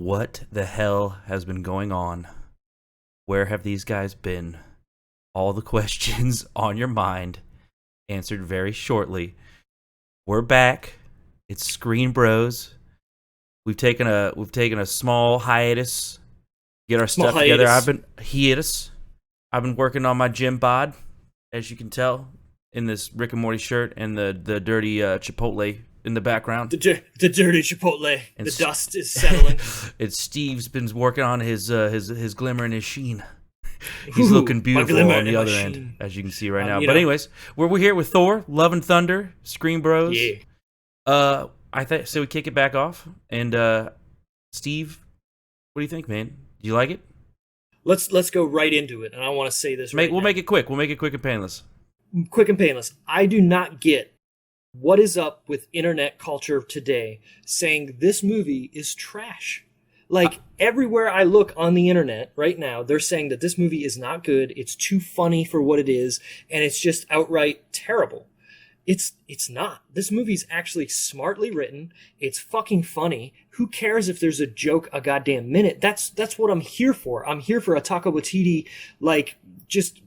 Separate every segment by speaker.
Speaker 1: What the hell has been going on? Where have these guys been? All the questions on your mind answered very shortly. We're back. It's Screen Bros. We've taken a small hiatus. Get our stuff together. I've been working on my gym bod, as you can tell, in this Rick and Morty shirt and the dirty Chipotle in the background.
Speaker 2: The dirty Chipotle. And the dust is settling.
Speaker 1: It's Steve's been working on his glimmer and his sheen. He's looking beautiful on the other end, as you can see right now. But anyways, we're here with Thor, Love and Thunder, Screen Bros.
Speaker 2: Yeah.
Speaker 1: So we kick it back off. And Steve, what do you think, man? Do you like it?
Speaker 2: Let's go right into it. And I want to say this
Speaker 1: We'll make it quick. We'll make it quick and painless.
Speaker 2: Quick and painless. I do not get what is up with internet culture today saying this movie is trash. Like, everywhere I look on the internet right now, they're saying that this movie is not good, it's too funny for what it is, and it's just outright terrible. It's not. This movie's actually smartly written. It's fucking funny. Who cares if there's a joke a goddamn minute? That's what I'm here for. I'm here for a Taika Waititi, like, just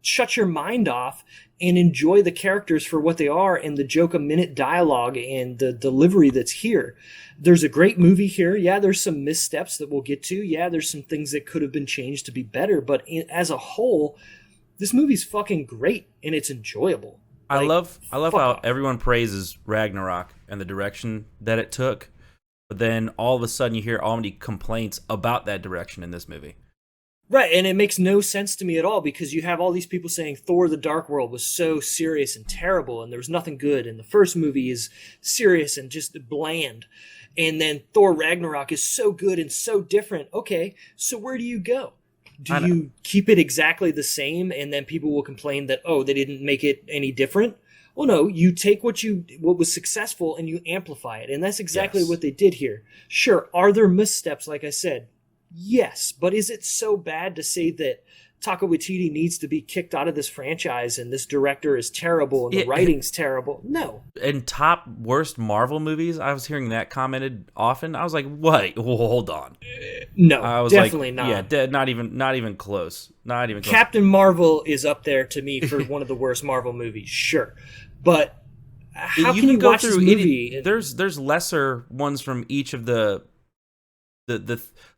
Speaker 2: shut your mind off and enjoy the characters for what they are and the joke a minute dialogue and the delivery that's here. There's a great movie here. Yeah, there's some missteps that we'll get to. Yeah, there's some things that could have been changed to be better. But as a whole, this movie's fucking great and it's enjoyable.
Speaker 1: I love how everyone praises Ragnarok and the direction that it took. But then all of a sudden you hear all many complaints about that direction in this movie.
Speaker 2: Right, and it makes no sense to me at all because you have all these people saying Thor the Dark World was so serious and terrible and there was nothing good, and the first movie is serious and just bland, and then Thor Ragnarok is so good and so different. Okay, so where do you go? Do you keep it exactly the same and then people will complain that, oh, they didn't make it any different? Well, no, you take what was successful and you amplify it, and that's exactly what they did here. Sure, are there missteps, like I said? Yes, but is it so bad to say that Taika Waititi needs to be kicked out of this franchise and this director is terrible and the writing's terrible? No.
Speaker 1: In top worst Marvel movies, I was hearing that commented often. I was like, "What? Well, hold on."
Speaker 2: No,
Speaker 1: I was
Speaker 2: definitely not.
Speaker 1: Yeah, not even close. Not even close.
Speaker 2: Captain Marvel is up there to me for one of the worst Marvel movies, sure, but how can you watch this movie?
Speaker 1: There's lesser ones from each of the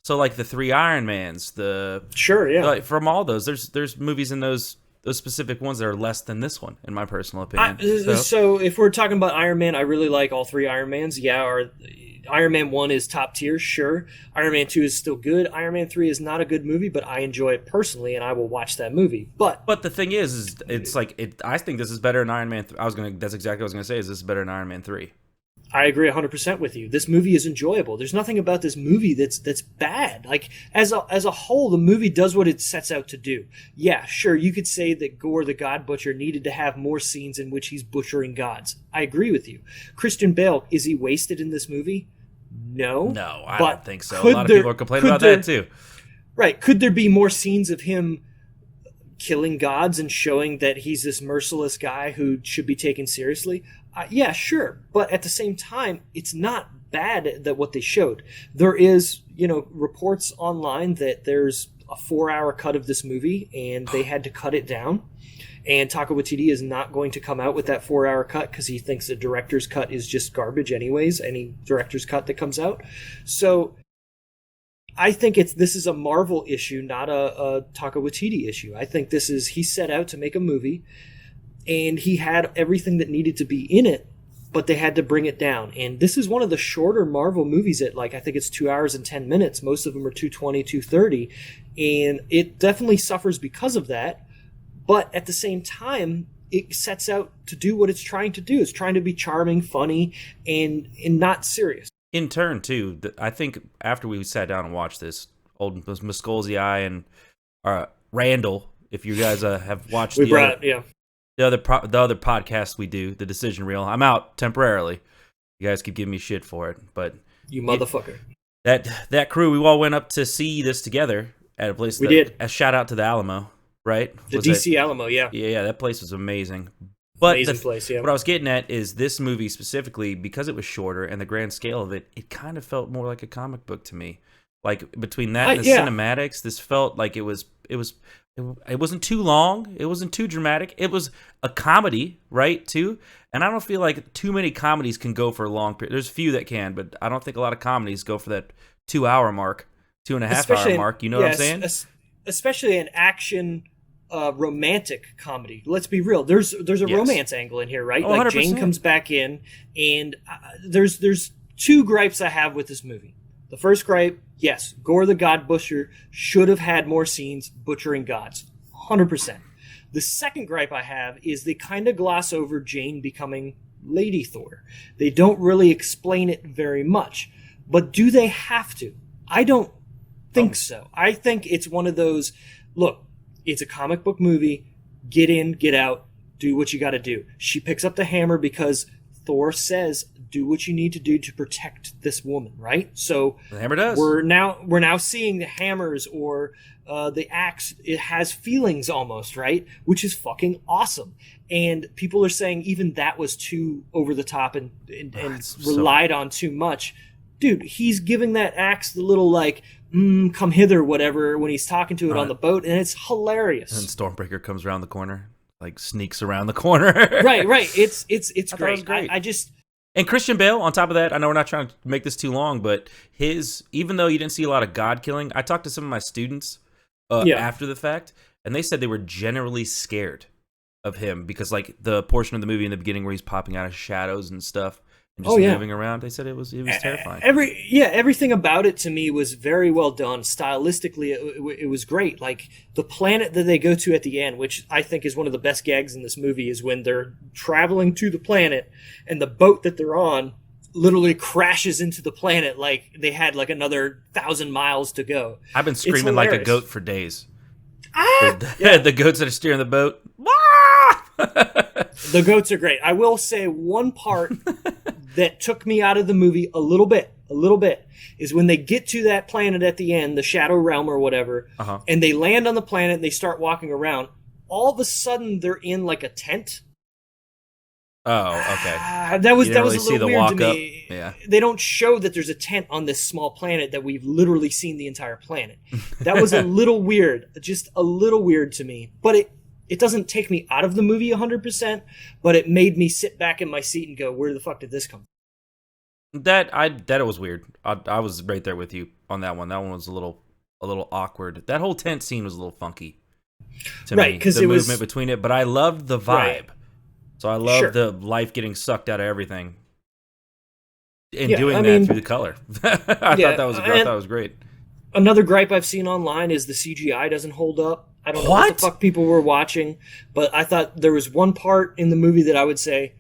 Speaker 1: so like the 3 Iron Mans, like from all those, there's movies in those specific ones that are less than this one, in my personal opinion.
Speaker 2: So if we're talking about Iron Man, I really like all 3 Iron Mans. Yeah, or Iron Man 1 is top tier, sure. Iron Man 2 is still good. Iron Man 3 is not a good movie, but I enjoy it personally, and I will watch that movie. But
Speaker 1: the thing is it's like I think this is better than Iron Man 3. That's exactly what I was gonna say. Is this better than Iron Man 3?
Speaker 2: I agree 100% with you. This movie is enjoyable. There's nothing about this movie that's bad. Like, as a whole, the movie does what it sets out to do. Yeah, sure, you could say that Gore the God Butcher needed to have more scenes in which he's butchering gods. I agree with you. Christian Bale, is he wasted in this movie? No.
Speaker 1: No, I don't think so. A lot of people are complaining about that too.
Speaker 2: Right. Could there be more scenes of him killing gods and showing that he's this merciless guy who should be taken seriously? Yeah, sure. But at the same time, it's not bad that what they showed. There is, reports online that there's a 4-hour cut of this movie and they had to cut it down. And Taika Waititi is not going to come out with that 4-hour cut because he thinks the director's cut is just garbage anyways, any director's cut that comes out. So I think this is a Marvel issue, not a Taika Waititi issue. I think he set out to make a movie and he had everything that needed to be in it, but they had to bring it down. And this is one of the shorter Marvel movies at, I think it's 2 hours and 10 minutes. Most of them are 2:20, 2:30. And it definitely suffers because of that. But at the same time, it sets out to do what it's trying to do. It's trying to be charming, funny, and not serious.
Speaker 1: In turn, too, I think after we sat down and watched this, old Muscolzi and Randall, if you guys have watched the other podcast we do, the Decision Reel. I'm out temporarily. You guys keep giving me shit for it, but
Speaker 2: you motherfucker.
Speaker 1: That crew, we all went up to see this together at a place.
Speaker 2: We did.
Speaker 1: A shout out to the Alamo, right?
Speaker 2: The DC Alamo, yeah.
Speaker 1: Yeah, that place was amazing. But
Speaker 2: Amazing place, yeah.
Speaker 1: what I was getting at is this movie specifically, because it was shorter and the grand scale of it, it kind of felt more like a comic book to me. Like between that and the
Speaker 2: Yeah.
Speaker 1: cinematics, this felt like it wasn't too long, it wasn't too dramatic. It was a comedy, right? Too, and I don't feel like too many comedies can go for a long period. There's a few that can, but I don't think a lot of comedies go for that 2 hour mark, 2.5 hour mark. You know what I'm saying?
Speaker 2: Especially an action romantic comedy. Let's be real. There's a romance angle in here, right?
Speaker 1: Oh,
Speaker 2: like
Speaker 1: 100%.
Speaker 2: Jane comes back in, and there's two gripes I have with this movie. The first gripe, yes, Gore the God Butcher should have had more scenes butchering gods. 100%. The second gripe I have is they kind of gloss over Jane becoming Lady Thor. They don't really explain it very much. But do they have to? I don't think so. I think it's one of those, look, it's a comic book movie. Get in, get out, do what you got to do. She picks up the hammer because Thor says, do what you need to do to protect this woman, right? So
Speaker 1: The hammer does.
Speaker 2: We're now seeing the hammers or the axe. It has feelings almost, right? Which is fucking awesome. And people are saying even that was too over the top and relied on too much. Dude, he's giving that axe the little like, come hither, whatever, when he's talking to it on the boat, and it's hilarious.
Speaker 1: And Stormbreaker comes around the corner, like sneaks around the corner.
Speaker 2: right. It's
Speaker 1: I thought it was
Speaker 2: great.
Speaker 1: great.
Speaker 2: I just.
Speaker 1: And Christian Bale, on top of that, I know we're not trying to make this too long, but even though you didn't see a lot of God killing, I talked to some of my students after the fact, and they said they were generally scared of him because, like, the portion of the movie in the beginning where he's popping out of shadows and stuff and just moving around, they said it was terrifying.
Speaker 2: Everything about it to me was very well done. Stylistically, it was great. Like, the planet that they go to at the end, which I think is one of the best gags in this movie, is when they're traveling to the planet and the boat that they're on literally crashes into the planet like they had like another 1,000 miles to go.
Speaker 1: I've been screaming like a goat for days. The goats that are steering the boat.
Speaker 2: The goats are great. I will say one part that took me out of the movie a little bit, is when they get to that planet at the end, the Shadow Realm or whatever, and they land on the planet and they start walking around. All of a sudden, they're in like a tent.
Speaker 1: Oh, okay.
Speaker 2: That was
Speaker 1: really
Speaker 2: a little weird to me.
Speaker 1: Yeah.
Speaker 2: They don't show that there's a tent on this small planet that we've literally seen the entire planet. That was a little weird, just a little weird to me. But it doesn't take me out of the movie 100%, but it made me sit back in my seat and go, where the fuck did this come from?
Speaker 1: That was weird. I was right there with you on that one. That one was a little awkward. That whole tent scene was a little funky to me.
Speaker 2: Because
Speaker 1: the movement between it, but I loved the vibe.
Speaker 2: Right.
Speaker 1: So I love the life getting sucked out of everything, and doing that through the color. I thought that was great.
Speaker 2: Another gripe I've seen online is the CGI doesn't hold up. I don't know what the fuck people were watching, but I thought there was one part in the movie that I would say,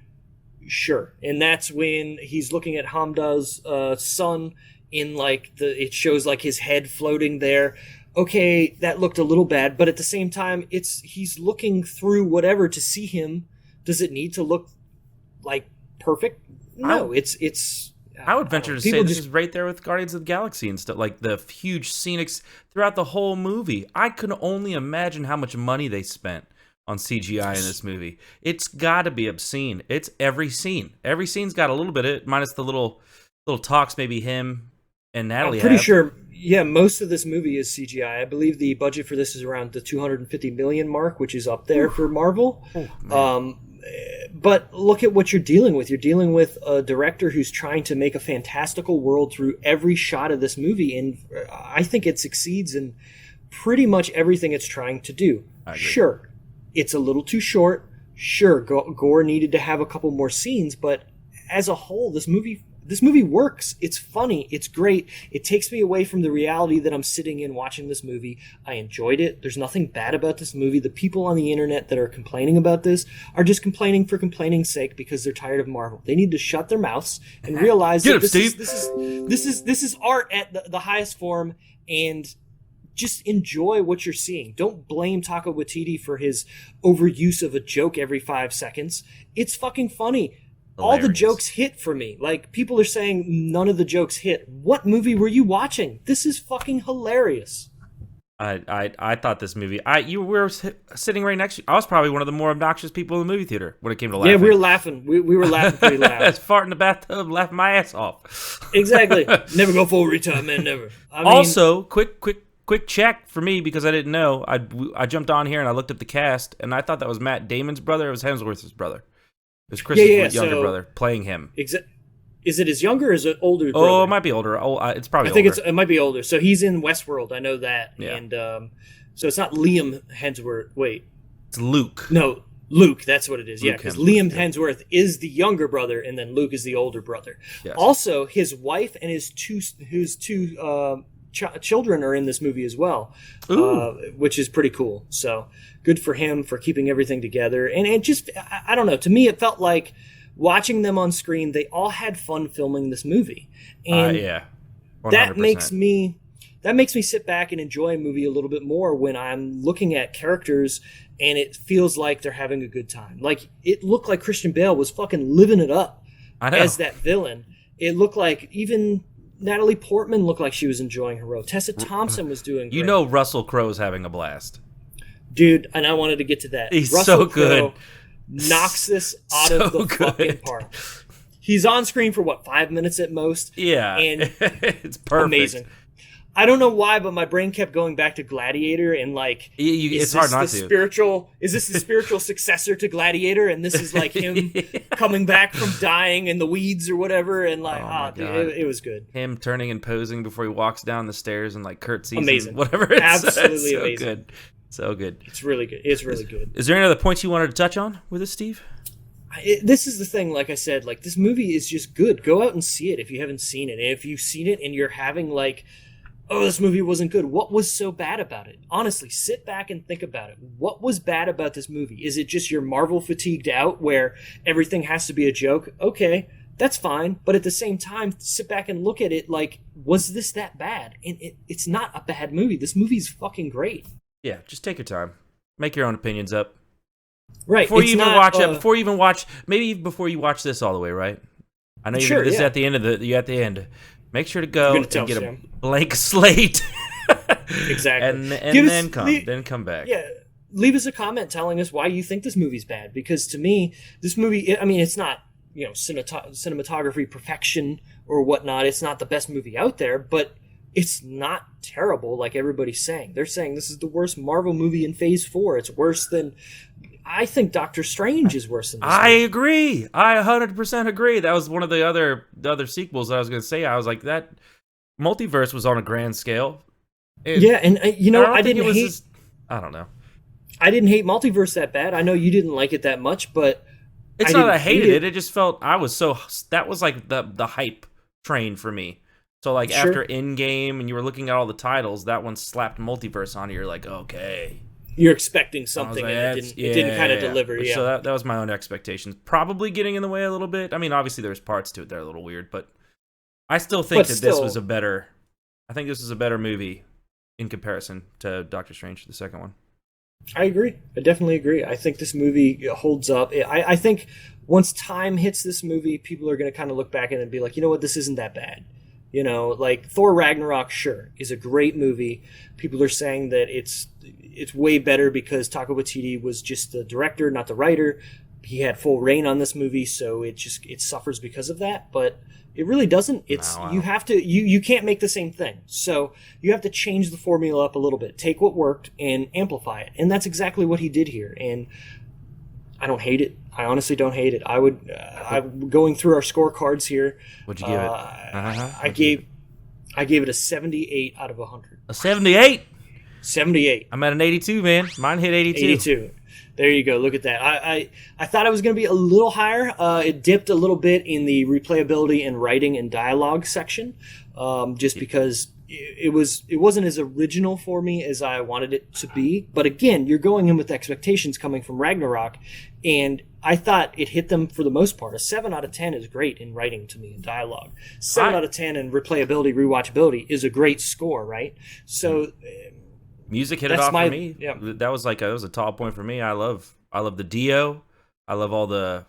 Speaker 2: sure, and that's when he's looking at Hamda's son in like it shows like his head floating there. Okay, that looked a little bad, but at the same time, he's looking through whatever to see him. Does it need to look like perfect? No, it's.
Speaker 1: I would venture to say this is right there with Guardians of the Galaxy and stuff, like the huge scenics throughout the whole movie. I can only imagine how much money they spent on CGI in this movie. It's got to be obscene. It's every scene. Every scene's got a little bit of it, minus the little talks maybe him and Natalie
Speaker 2: I'm pretty sure, most of this movie is CGI. I believe the budget for this is around the $250 million mark, which is up there for Marvel. But look at what you're dealing with. You're dealing with a director who's trying to make a fantastical world through every shot of this movie, and I think it succeeds in pretty much everything it's trying to do. Sure, it's a little too short. Sure, Gore needed to have a couple more scenes, but as a whole, this movie works. It's funny. It's great. It takes me away from the reality that I'm sitting in watching this movie. I enjoyed it. There's nothing bad about this movie. The people on the internet that are complaining about this are just complaining for complaining's sake because they're tired of Marvel. They need to shut their mouths and realize that this is art at the highest form, and just enjoy what you're seeing. Don't blame Taika Waititi for his overuse of a joke every 5 seconds. It's fucking funny. Hilarious. All the jokes hit for me. Like, people are saying none of the jokes hit. What movie were you watching? This is fucking hilarious.
Speaker 1: I thought this movie. You were sitting right next to you. I was probably one of the more obnoxious people in the movie theater when it came to laughing.
Speaker 2: Yeah, we were laughing. We were laughing pretty loud.
Speaker 1: I was farting in the bathtub, laughing my ass off.
Speaker 2: Exactly. Never go full retard, man. Never. I mean,
Speaker 1: Also, quick check for me because I didn't know. I jumped on here and I looked at the cast and I thought that was Matt Damon's brother. It was Hemsworth's brother. It was Chris's younger brother playing him.
Speaker 2: Is it his younger or is it older brother?
Speaker 1: Oh, it might be older. Oh, it's probably
Speaker 2: older. I
Speaker 1: think
Speaker 2: it might be older. So he's in Westworld. I know that.
Speaker 1: Yeah.
Speaker 2: And so it's not Liam Hemsworth. Wait.
Speaker 1: It's Luke.
Speaker 2: No, Luke. That's what it is. Luke, yeah, because Liam Hemsworth is the younger brother and then Luke is the older brother.
Speaker 1: Yes.
Speaker 2: Also, his wife and his two children are in this movie as well, which is pretty cool. So good for him for keeping everything together. And it just, I don't know. To me, it felt like watching them on screen, they all had fun filming this movie, and
Speaker 1: yeah, 100%.
Speaker 2: that makes me sit back and enjoy a movie a little bit more when I'm looking at characters and it feels like they're having a good time. Like it looked like Christian Bale was fucking living it up as that villain. It looked like even Natalie Portman looked like she was enjoying her role. Tessa Thompson was doing great.
Speaker 1: You know Russell Crowe's having a blast.
Speaker 2: Dude, and I wanted to get to that.
Speaker 1: He's
Speaker 2: Russell
Speaker 1: so good.
Speaker 2: Crowe knocks this out of the fucking park. He's on screen for 5 minutes at most.
Speaker 1: Yeah,
Speaker 2: and
Speaker 1: it's perfect.
Speaker 2: Amazing. I don't know why, but my brain kept going back to Gladiator and like,
Speaker 1: it's hard not to.
Speaker 2: Is this the spiritual successor to Gladiator? And this is like him coming back from dying in the weeds or whatever. And like, dude, it was good.
Speaker 1: Him turning and posing before he walks down the stairs and like curtsies.
Speaker 2: Amazing.
Speaker 1: And whatever.
Speaker 2: Absolutely
Speaker 1: so
Speaker 2: amazing.
Speaker 1: Good. So good.
Speaker 2: It's really good. It's really good.
Speaker 1: Is there any other points you wanted to touch on with this, Steve?
Speaker 2: This is the thing, like I said, like this movie is just good. Go out and see it if you haven't seen it. And if you've seen it and you're having like, oh, this movie wasn't good. What was so bad about it? Honestly, sit back and think about it. What was bad about this movie? Is it just you're Marvel fatigued out where everything has to be a joke? Okay, that's fine. But at the same time, sit back and look at it like, was this that bad? And it's not a bad movie. This movie's fucking great.
Speaker 1: Yeah, just take your time. Make your own opinions up.
Speaker 2: Right.
Speaker 1: Before you even watch it, before you even watch, maybe before you watch this all the way, right? I know you're this is at the end of you're at the end. Make sure to go and get a blank slate.
Speaker 2: Exactly.
Speaker 1: and then come back.
Speaker 2: Yeah. Leave us a comment telling us why you think this movie's bad. Because to me, this movie, I mean, it's not, cinematography perfection or whatnot. It's not the best movie out there, but it's not terrible like everybody's saying. They're saying this is the worst Marvel movie in Phase 4. It's worse than... I think Doctor Strange is worse than this movie.
Speaker 1: I agree. I 100% agree. That was one of the other sequels that I was going to say. I was like, that Multiverse was on a grand scale.
Speaker 2: And I didn't hate...
Speaker 1: I don't know.
Speaker 2: I didn't hate Multiverse that bad. I know you didn't like it that much, but...
Speaker 1: It's not that I hated it. It just felt... That was like the hype train for me. So, like, after Endgame and you were looking at all the titles, that one slapped Multiverse on you. You're like, okay.
Speaker 2: You're expecting something and it didn't kind of deliver. Yeah.
Speaker 1: So that was my own expectations. Probably getting in the way a little bit. I mean, obviously there's parts to it that are a little weird, but I still think this was a better... I think this is a better movie in comparison to Doctor Strange, the second one.
Speaker 2: I agree. I definitely agree. I think this movie holds up. I think once time hits this movie, people are going to kind of look back at it and be like, you know what, this isn't that bad. Like Thor Ragnarok, sure, is a great movie. People are saying that it's way better because Taika Waititi was just the director, not the writer. He had full reign on this movie, so it suffers because of that. But it really doesn't. You have to you can't make the same thing. So you have to change the formula up a little bit. Take what worked and amplify it, and that's exactly what he did here. And I don't hate it. I honestly don't hate it. I'm going through our scorecards here.
Speaker 1: What'd you give it?
Speaker 2: I gave it a 78 out of 100.
Speaker 1: A 78?
Speaker 2: 78.
Speaker 1: I'm at an 82, man. Mine hit 82.
Speaker 2: 82. There you go. Look at that. I thought it was going to be a little higher. It dipped a little bit in the replayability and writing and dialogue section, just because it wasn't as original for me as I wanted it to be. But again, you're going in with expectations coming from Ragnarok, and I thought it hit them for the most part. A 7 out of 10 is great in writing to me and dialogue. 7 out of 10 in replayability, rewatchability is a great score, right? So
Speaker 1: music hit it off for me. Yeah. That was a tall point for me. I love the Dio. I love all the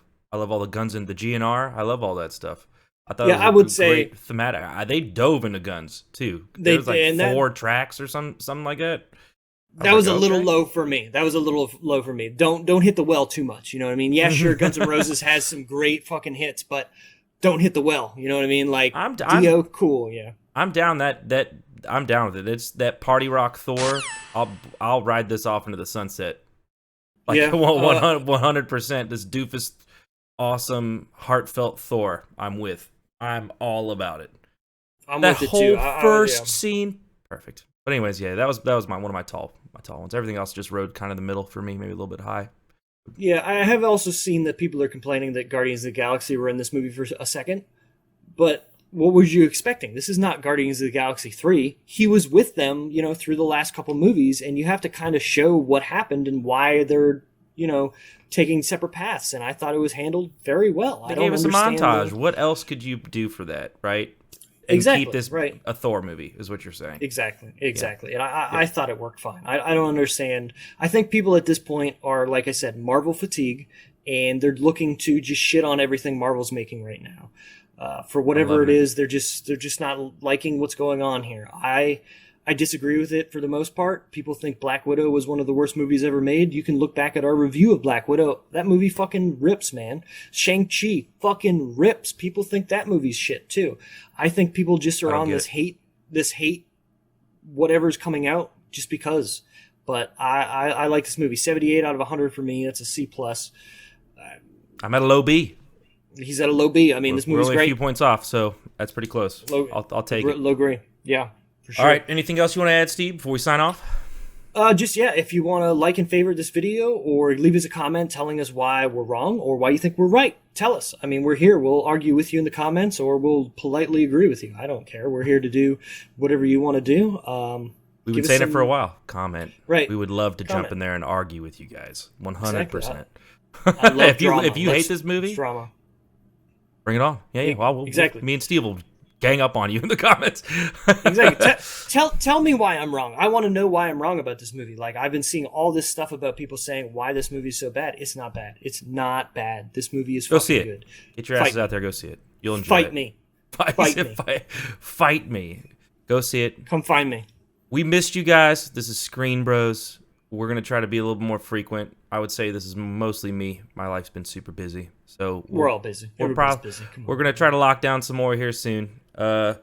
Speaker 1: guns in the GNR. I love all that stuff. I thought
Speaker 2: Yeah,
Speaker 1: it was
Speaker 2: I would say
Speaker 1: great thematic. They dove into guns too.
Speaker 2: they
Speaker 1: There's like
Speaker 2: and that
Speaker 1: 4 tracks or something like that. I was
Speaker 2: that
Speaker 1: like,
Speaker 2: was a little
Speaker 1: okay.
Speaker 2: low for me. That was a little low for me. Don't hit the well too much. You know what I mean? Yeah, sure. Guns N' Roses has some great fucking hits, but don't hit the well. You know what I mean? Like Dio, cool. Yeah,
Speaker 1: I'm down that I'm down with it. It's that party rock Thor. I'll ride this off into the sunset. Like
Speaker 2: yeah.
Speaker 1: 100%. This doofus, awesome, heartfelt Thor. I'm all about it.
Speaker 2: I'm
Speaker 1: That
Speaker 2: with it too.
Speaker 1: whole first
Speaker 2: Yeah.
Speaker 1: scene, perfect. But anyways, yeah, that was one of my tall ones. Everything else just rode kind of the middle for me, maybe a little bit high.
Speaker 2: Yeah, I have also seen that people are complaining that Guardians of the Galaxy were in this movie for a second, but what were you expecting? This is not Guardians of the Galaxy 3. He was with them, through the last couple movies, and you have to kind of show what happened and why they're, taking separate paths, and I thought it was handled very well.
Speaker 1: They
Speaker 2: I don't
Speaker 1: gave us a
Speaker 2: understand
Speaker 1: montage. What else could you do for that, right? And
Speaker 2: Exactly,
Speaker 1: keep this
Speaker 2: right.
Speaker 1: a Thor movie, is what you're saying.
Speaker 2: Exactly.
Speaker 1: Yeah.
Speaker 2: And I thought it worked fine. I don't understand. I think people at this point are, like I said, Marvel fatigue, and they're looking to just shit on everything Marvel's making right now. For whatever it is, they're just not liking what's going on here. I disagree with it for the most part. People think Black Widow was one of the worst movies ever made. You can look back at our review of Black Widow. That movie fucking rips, man. Shang-Chi fucking rips. People think that movie's shit too. I think people just are on this hate, whatever's coming out just because. But I like this movie. 78 out of 100 for me. That's a C+.
Speaker 1: I'm at a low B.
Speaker 2: He's at a low B. I mean, this movie's
Speaker 1: we're only
Speaker 2: great.
Speaker 1: a few points off, so that's pretty close. I'll take it.
Speaker 2: Low green. Yeah, for sure.
Speaker 1: All right. Anything else you want to add, Steve, before we sign off?
Speaker 2: If you want to like and favorite this video or leave us a comment telling us why we're wrong or why you think we're right, tell us. I mean, we're here. We'll argue with you in the comments or we'll politely agree with you. I don't care. We're here to do whatever you want to do.
Speaker 1: We've been saying it for a while. Comment.
Speaker 2: Right.
Speaker 1: We would love to jump in there and argue with you guys. 100%.
Speaker 2: Exactly. I love drama.
Speaker 1: If you hate this movie,
Speaker 2: drama.
Speaker 1: Bring it on. Yeah. Well,
Speaker 2: exactly.
Speaker 1: Me and Steve will gang up on you in the comments.
Speaker 2: Exactly. Tell me why I'm wrong. I want to know why I'm wrong about this movie. Like, I've been seeing all this stuff about people saying why this movie is so bad. It's not bad. It's not bad. This movie is fucking good.
Speaker 1: Get your asses out there. Go see it. You'll enjoy it.
Speaker 2: Fight me.
Speaker 1: Fight me. Go see it.
Speaker 2: Come find me.
Speaker 1: We missed you guys. This is Screen Bros. We're going to try to be a little more frequent. I would say this is mostly me. My life's been super busy. So
Speaker 2: we're all busy. Everybody's busy.
Speaker 1: We're going to try to lock down some more here soon. Last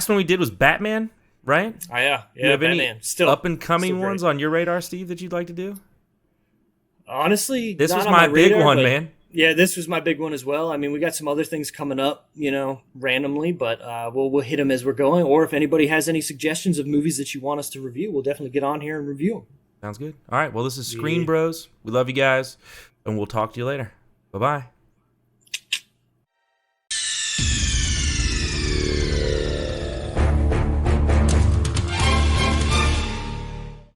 Speaker 1: one we did was Batman, right?
Speaker 2: Oh, yeah.
Speaker 1: Do you have
Speaker 2: Batman.
Speaker 1: any up-and-coming ones on your radar, Steve, that you'd like to do?
Speaker 2: Honestly,
Speaker 1: this was my big one, man.
Speaker 2: Yeah, this was my big one as well. I mean, we got some other things coming up, randomly, but we'll hit them as we're going. Or if anybody has any suggestions of movies that you want us to review, we'll definitely get on here and review them.
Speaker 1: Sounds good. All right. Well, this is Screen Bros. We love you guys, and we'll talk to you later. Bye-bye.